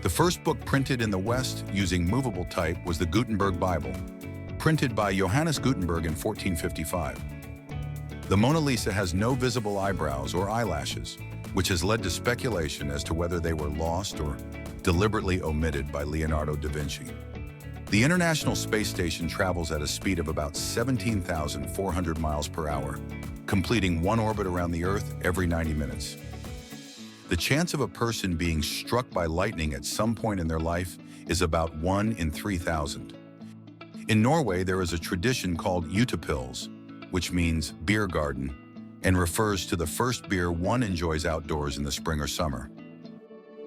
The first book printed in the West using movable type was the Gutenberg Bible, printed by Johannes Gutenberg in 1455. The Mona Lisa has no visible eyebrows or eyelashes, which has led to speculation as to whether they were lost or deliberately omitted by Leonardo da Vinci. The International Space Station travels at a speed of about 17,400 miles per hour, completing one orbit around the Earth every 90 minutes. The chance of a person being struck by lightning at some point in their life is about 1 in 3,000. In Norway, there is a tradition called utepils, which means beer garden, and refers to the first beer one enjoys outdoors in the spring or summer.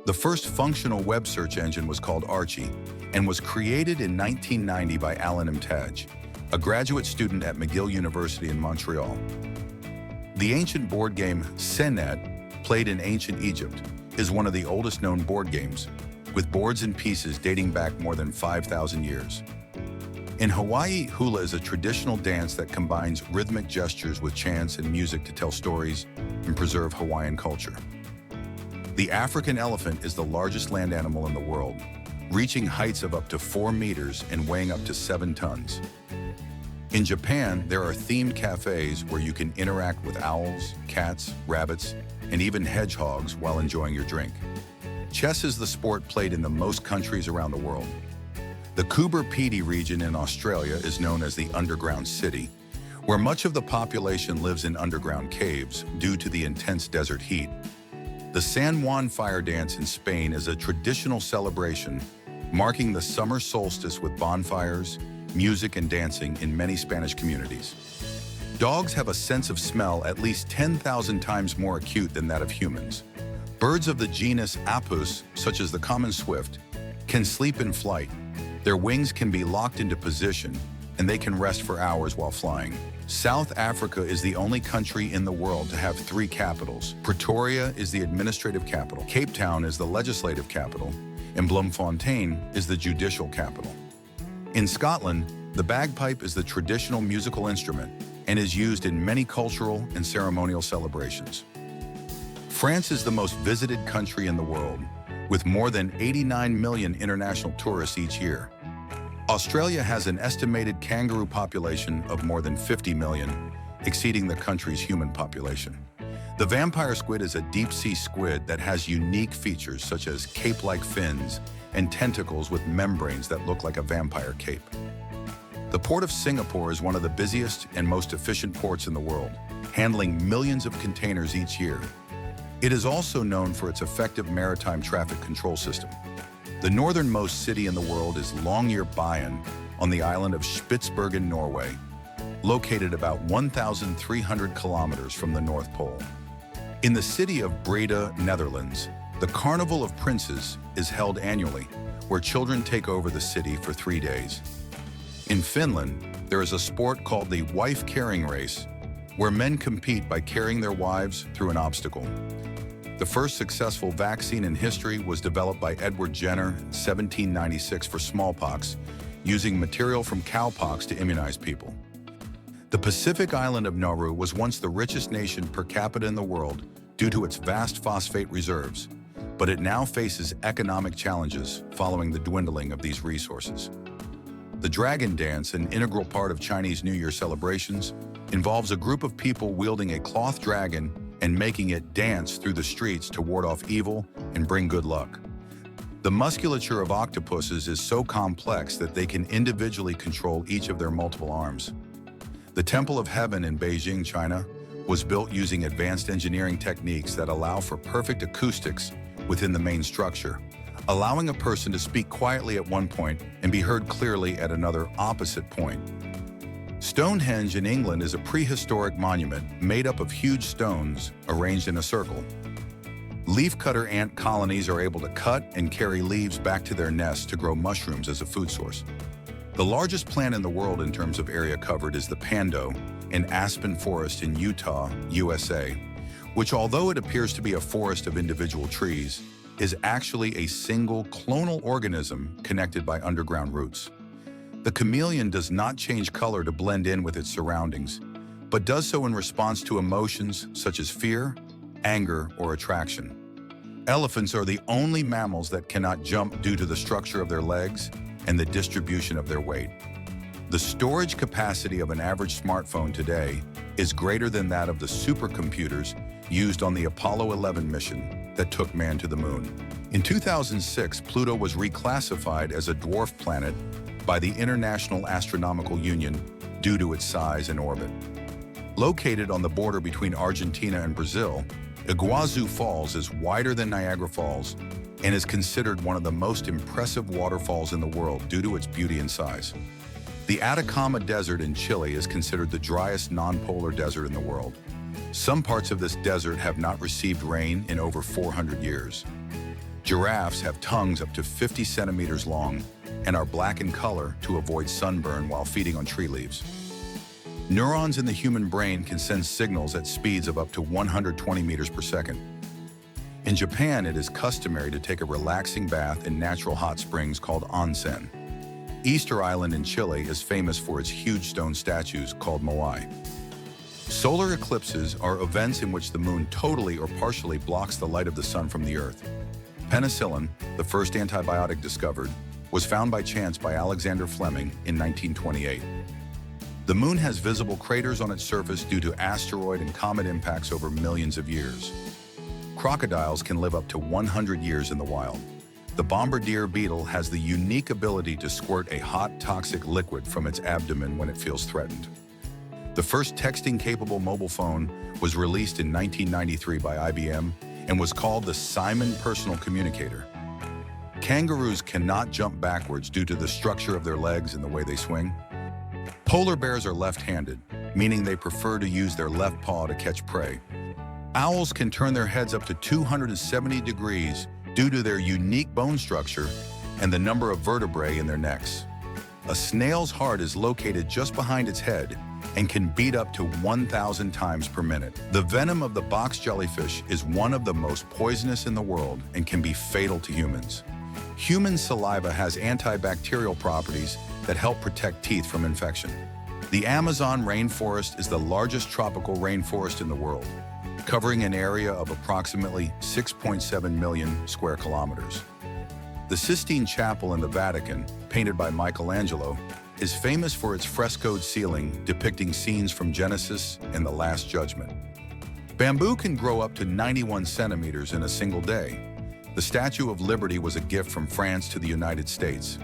The first functional web search engine was called Archie and was created in 1990 by Alan Mtaj, a graduate student at McGill University in Montreal. The ancient board game Senet, played in ancient Egypt, is one of the oldest known board games, with boards and pieces dating back more than 5,000 years. In Hawaii, hula is a traditional dance that combines rhythmic gestures with chants and music to tell stories and preserve Hawaiian culture. The African elephant is the largest land animal in the world, reaching heights of up to 4 meters and weighing up to 7 tons. In Japan, there are themed cafes where you can interact with owls, cats, rabbits, and even hedgehogs while enjoying your drink. Chess is the sport played in the most countries around the world. The Coober Pedy region in Australia is known as the Underground City, where much of the population lives in underground caves due to the intense desert heat. The San Juan fire dance in Spain is a traditional celebration marking the summer solstice with bonfires, music, and dancing in many Spanish communities. Dogs have a sense of smell at least 10,000 times more acute than that of humans. Birds of the genus Apus, such as the common swift, can sleep in flight. Their wings can be locked into position, and they can rest for hours while flying. South Africa is the only country in the world to have 3 capitals. Pretoria is the administrative capital, Cape Town is the legislative capital, and Bloemfontein is the judicial capital. In Scotland, the bagpipe is the traditional musical instrument and is used in many cultural and ceremonial celebrations. France is the most visited country in the world, with more than 89 million international tourists each year. Australia has an estimated kangaroo population of more than 50 million, exceeding the country's human population. The vampire squid is a deep-sea squid that has unique features such as cape-like fins and tentacles with membranes that look like a vampire cape. The Port of Singapore is one of the busiest and most efficient ports in the world, handling millions of containers each year. It is also known for its effective maritime traffic control system. The northernmost city in the world is Longyearbyen on the island of Spitsbergen, Norway, located about 1,300 kilometers from the North Pole. In the city of Breda, Netherlands, the Carnival of Princes is held annually, where children take over the city for 3 days. In Finland, there is a sport called the wife carrying race, where men compete by carrying their wives through an obstacle. The first successful vaccine in history was developed by Edward Jenner in 1796 for smallpox, using material from cowpox to immunize people. The Pacific island of Nauru was once the richest nation per capita in the world due to its vast phosphate reserves, but it now faces economic challenges following the dwindling of these resources. The dragon dance, an integral part of Chinese New Year celebrations, involves a group of people wielding a cloth dragon and making it dance through the streets to ward off evil and bring good luck. The musculature of octopuses is so complex that they can individually control each of their multiple arms. The Temple of Heaven in Beijing, China, was built using advanced engineering techniques that allow for perfect acoustics within the main structure, allowing a person to speak quietly at one point and be heard clearly at another opposite point. Stonehenge in England is a prehistoric monument made up of huge stones arranged in a circle. Leafcutter ant colonies are able to cut and carry leaves back to their nests to grow mushrooms as a food source. The largest plant in the world in terms of area covered is the pando, an aspen forest in Utah, USA, which, although it appears to be a forest of individual trees, is actually a single clonal organism connected by underground roots. The chameleon does not change color to blend in with its surroundings, but does so in response to emotions such as fear, anger, or attraction. Elephants are the only mammals that cannot jump due to the structure of their legs and the distribution of their weight. The storage capacity of an average smartphone today is greater than that of the supercomputers used on the Apollo 11 mission that took man to the moon. In 2006, Pluto was reclassified as a dwarf planet by the International Astronomical Union due to its size and orbit. Located on the border between Argentina and Brazil, Iguazu Falls is wider than Niagara Falls and is considered one of the most impressive waterfalls in the world due to its beauty and size. The Atacama Desert in Chile is considered the driest non-polar desert in the world. Some parts of this desert have not received rain in over 400 years. Giraffes have tongues up to 50 centimeters long and are black in color to avoid sunburn while feeding on tree leaves. Neurons in the human brain can send signals at speeds of up to 120 meters per second. In Japan, it is customary to take a relaxing bath in natural hot springs called onsen. Easter Island in Chile is famous for its huge stone statues called moai. Solar eclipses are events in which the moon totally or partially blocks the light of the sun from the earth. Penicillin, the first antibiotic discovered, was found by chance by Alexander Fleming in 1928. The moon has visible craters on its surface due to asteroid and comet impacts over millions of years. Crocodiles can live up to 100 years in the wild. The bombardier beetle has the unique ability to squirt a hot, toxic liquid from its abdomen when it feels threatened. The first texting-capable mobile phone was released in 1993 by IBM and was called the Simon Personal Communicator. Kangaroos cannot jump backwards due to the structure of their legs and the way they swing. Polar bears are left-handed, meaning they prefer to use their left paw to catch prey. Owls can turn their heads up to 270 degrees due to their unique bone structure and the number of vertebrae in their necks. A snail's heart is located just behind its head and can beat up to 1,000 times per minute. The venom of the box jellyfish is one of the most poisonous in the world and can be fatal to humans. Human saliva has antibacterial properties that help protect teeth from infection. The Amazon rainforest is the largest tropical rainforest in the world, covering an area of approximately 6.7 million square kilometers. The Sistine Chapel in the Vatican, painted by Michelangelo, is famous for its frescoed ceiling depicting scenes from Genesis and the Last Judgment. Bamboo can grow up to 91 centimeters in a single day. The Statue of Liberty was a gift from France to the United States.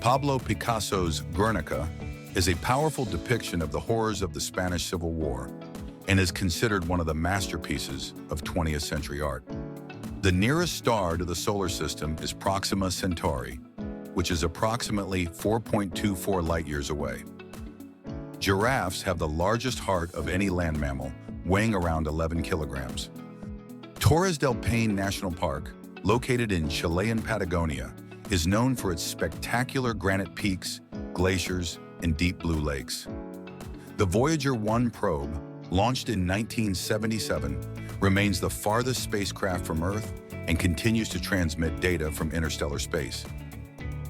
Pablo Picasso's Guernica is a powerful depiction of the horrors of the Spanish Civil War and is considered one of the masterpieces of 20th century art. The nearest star to the solar system is Proxima Centauri, which is approximately 4.24 light-years away. Giraffes have the largest heart of any land mammal, weighing around 11 kilograms. Torres del Paine National Park, located in Chilean Patagonia, is known for its spectacular granite peaks, glaciers, and deep blue lakes. The Voyager 1 probe, launched in 1977, remains the farthest spacecraft from Earth and continues to transmit data from interstellar space.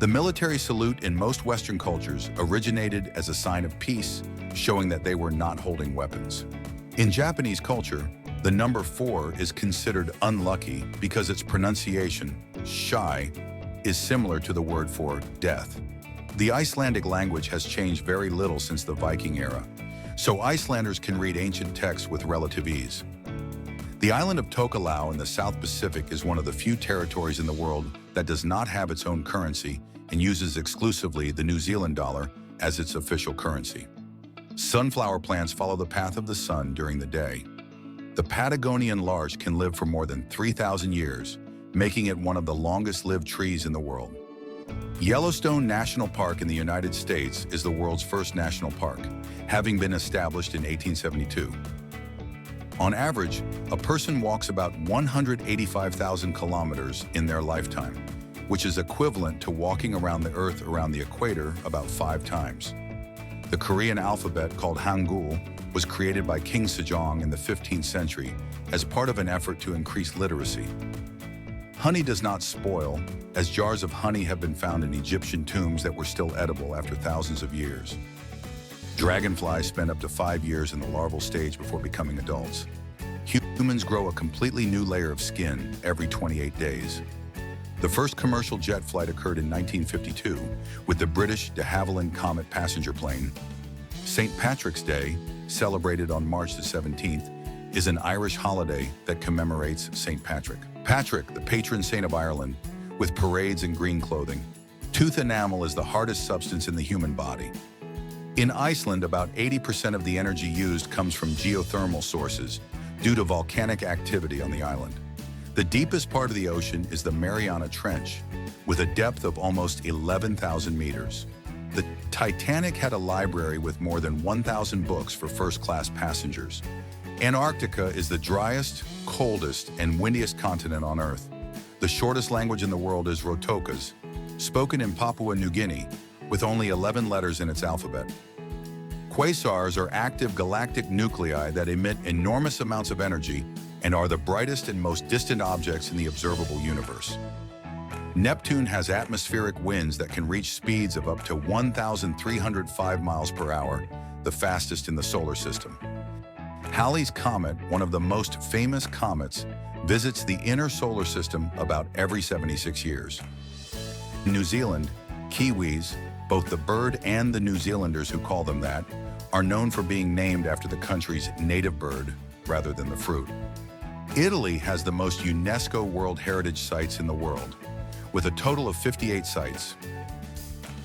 The military salute in most Western cultures originated as a sign of peace, showing that they were not holding weapons. In Japanese culture, the number 4 is considered unlucky because its pronunciation, shy, is similar to the word for death. The Icelandic language has changed very little since the Viking era, so Icelanders can read ancient texts with relative ease. The island of Tokelau in the South Pacific is one of the few territories in the world that does not have its own currency and uses exclusively the New Zealand dollar as its official currency. Sunflower plants follow the path of the sun during the day. The Patagonian larch can live for more than 3,000 years, making it one of the longest-lived trees in the world. Yellowstone National Park in the United States is the world's first national park, having been established in 1872. On average, a person walks about 185,000 kilometers in their lifetime, which is equivalent to walking around the Earth around the equator about 5 times. The Korean alphabet, called Hangul, was created by King Sejong in the 15th century as part of an effort to increase literacy. Honey does not spoil, as jars of honey have been found in Egyptian tombs that were still edible after thousands of years. Dragonflies spend up to 5 years in the larval stage before becoming adults. Humans grow a completely new layer of skin every 28 days. The first commercial jet flight occurred in 1952 with the British de Havilland Comet passenger plane. St. Patrick's Day, celebrated on March the 17th, is an Irish holiday that commemorates St. Patrick. Patrick, the patron saint of Ireland, with parades and green clothing. Tooth enamel is the hardest substance in the human body. In Iceland, about 80% of the energy used comes from geothermal sources due to volcanic activity on the island. The deepest part of the ocean is the Mariana Trench, with a depth of almost 11,000 meters. The Titanic had a library with more than 1,000 books for first-class passengers. Antarctica is the driest, coldest, and windiest continent on Earth. The shortest language in the world is Rotokas, spoken in Papua New Guinea, with only 11 letters in its alphabet. Quasars are active galactic nuclei that emit enormous amounts of energy and are the brightest and most distant objects in the observable universe. Neptune has atmospheric winds that can reach speeds of up to 1,305 miles per hour, the fastest in the solar system. Halley's Comet, one of the most famous comets, visits the inner solar system about every 76 years. In New Zealand, kiwis, both the bird and the New Zealanders who call them that, are known for being named after the country's native bird rather than the fruit. Italy has the most UNESCO World Heritage Sites in the world, with a total of 58 sites.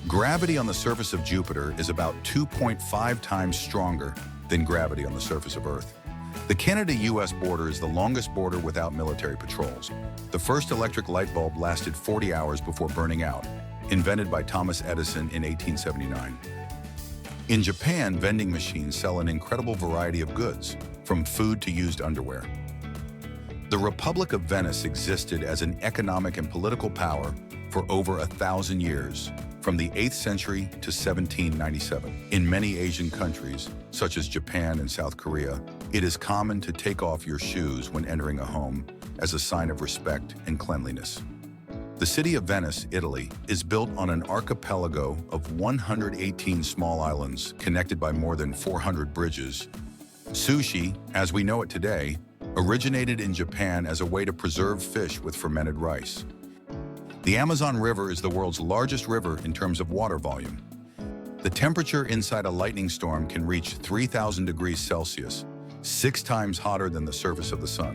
Gravity on the surface of Jupiter is about 2.5 times stronger than gravity on the surface of Earth. The Canada-US border is the longest border without military patrols. The first electric light bulb lasted 40 hours before burning out, invented by Thomas Edison in 1879. In Japan, vending machines sell an incredible variety of goods, from food to used underwear. The Republic of Venice existed as an economic and political power for over 1,000 years, from the 8th century to 1797. In many Asian countries, such as Japan and South Korea, it is common to take off your shoes when entering a home as a sign of respect and cleanliness. The city of Venice, Italy, is built on an archipelago of 118 small islands connected by more than 400 bridges. Sushi, as we know it today, originated in Japan as a way to preserve fish with fermented rice. The Amazon River is the world's largest river in terms of water volume. The temperature inside a lightning storm can reach 3,000 degrees Celsius, 6 times hotter than the surface of the sun.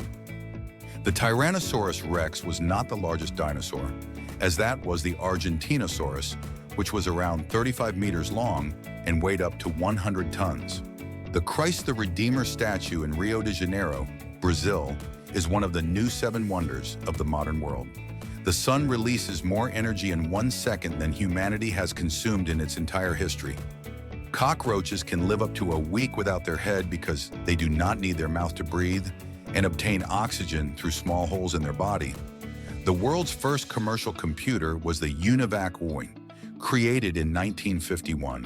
The Tyrannosaurus rex was not the largest dinosaur, as that was the Argentinosaurus, which was around 35 meters long and weighed up to 100 tons. The Christ the Redeemer statue in Rio de Janeiro, Brazil, is one of the new 7 wonders of the modern world. The sun releases more energy in 1 second than humanity has consumed in its entire history. Cockroaches can live up to a week without their head because they do not need their mouth to breathe and obtain oxygen through small holes in their body. The world's first commercial computer was the UNIVAC Wing, created in 1951.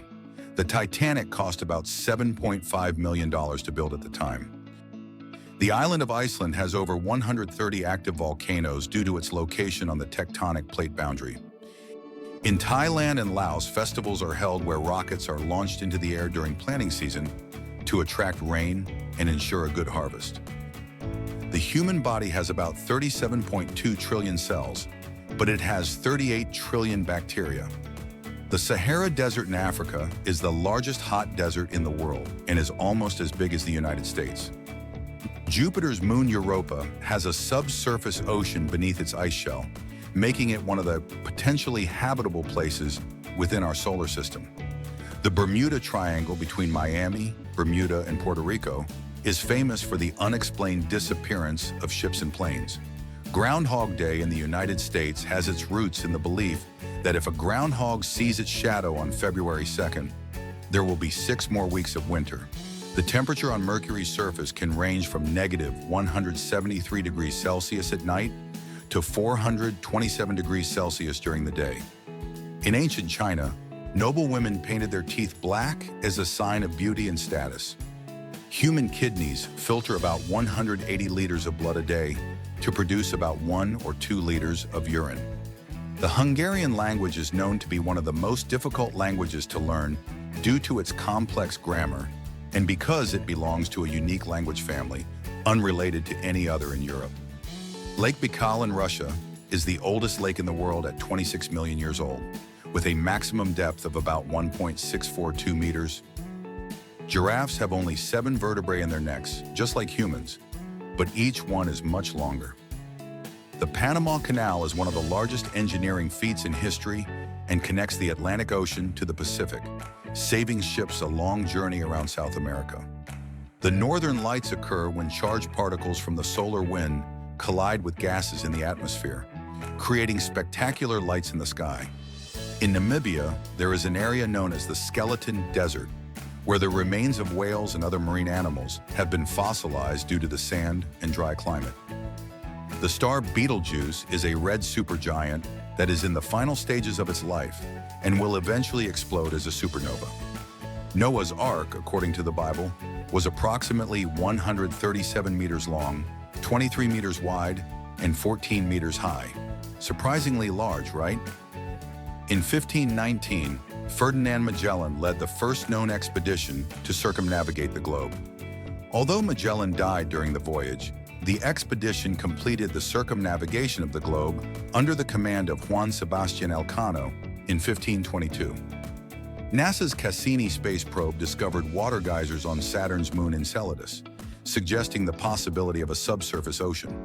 The Titanic cost about $7.5 million to build at the time. The island of Iceland has over 130 active volcanoes due to its location on the tectonic plate boundary. In Thailand and Laos, festivals are held where rockets are launched into the air during planting season to attract rain and ensure a good harvest. The human body has about 37.2 trillion cells, but it has 38 trillion bacteria. The Sahara Desert in Africa is the largest hot desert in the world and is almost as big as the United States. Jupiter's moon Europa has a subsurface ocean beneath its ice shell, making it one of the potentially habitable places within our solar system. The Bermuda Triangle between Miami, Bermuda, and Puerto Rico is famous for the unexplained disappearance of ships and planes. Groundhog Day in the United States has its roots in the belief that if a groundhog sees its shadow on February 2nd, there will be 6 more weeks of winter. The temperature on Mercury's surface can range from negative 173 degrees Celsius at night to 427 degrees Celsius during the day. In ancient China, noble women painted their teeth black as a sign of beauty and status. Human kidneys filter about 180 liters of blood a day to produce about 1 or 2 liters of urine. The Hungarian language is known to be one of the most difficult languages to learn due to its complex grammar and because it belongs to a unique language family, unrelated to any other in Europe. Lake Baikal in Russia is the oldest lake in the world at 26 million years old, with a maximum depth of about 1.642 meters. Giraffes have only 7 vertebrae in their necks, just like humans, but each one is much longer. The Panama Canal is one of the largest engineering feats in history and connects the Atlantic Ocean to the Pacific, saving ships a long journey around South America. The northern lights occur when charged particles from the solar wind collide with gases in the atmosphere, creating spectacular lights in the sky. In Namibia, there is an area known as the Skeleton Desert, where the remains of whales and other marine animals have been fossilized due to the sand and dry climate. The star Betelgeuse is a red supergiant that is in the final stages of its life and will eventually explode as a supernova. Noah's Ark, according to the Bible, was approximately 137 meters long, 23 meters wide, and 14 meters high. Surprisingly large, right? In 1519, Ferdinand Magellan led the first known expedition to circumnavigate the globe. Although Magellan died during the voyage, the expedition completed the circumnavigation of the globe under the command of Juan Sebastian Elcano in 1522. NASA's Cassini space probe discovered water geysers on Saturn's moon Enceladus, suggesting the possibility of a subsurface ocean.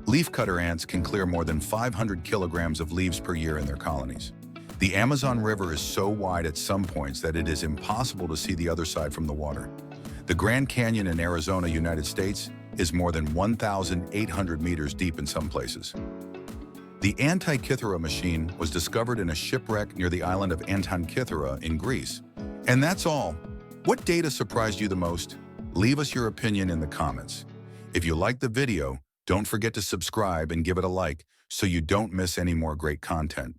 Leafcutter ants can clear more than 500 kilograms of leaves per year in their colonies. The Amazon River is so wide at some points that it is impossible to see the other side from the water. The Grand Canyon in Arizona, United States, is more than 1,800 meters deep in some places. The Antikythera machine was discovered in a shipwreck near the island of Antikythera in Greece. And that's all. What data surprised you the most? Leave us your opinion in the comments. If you liked the video, don't forget to subscribe and give it a like so you don't miss any more great content.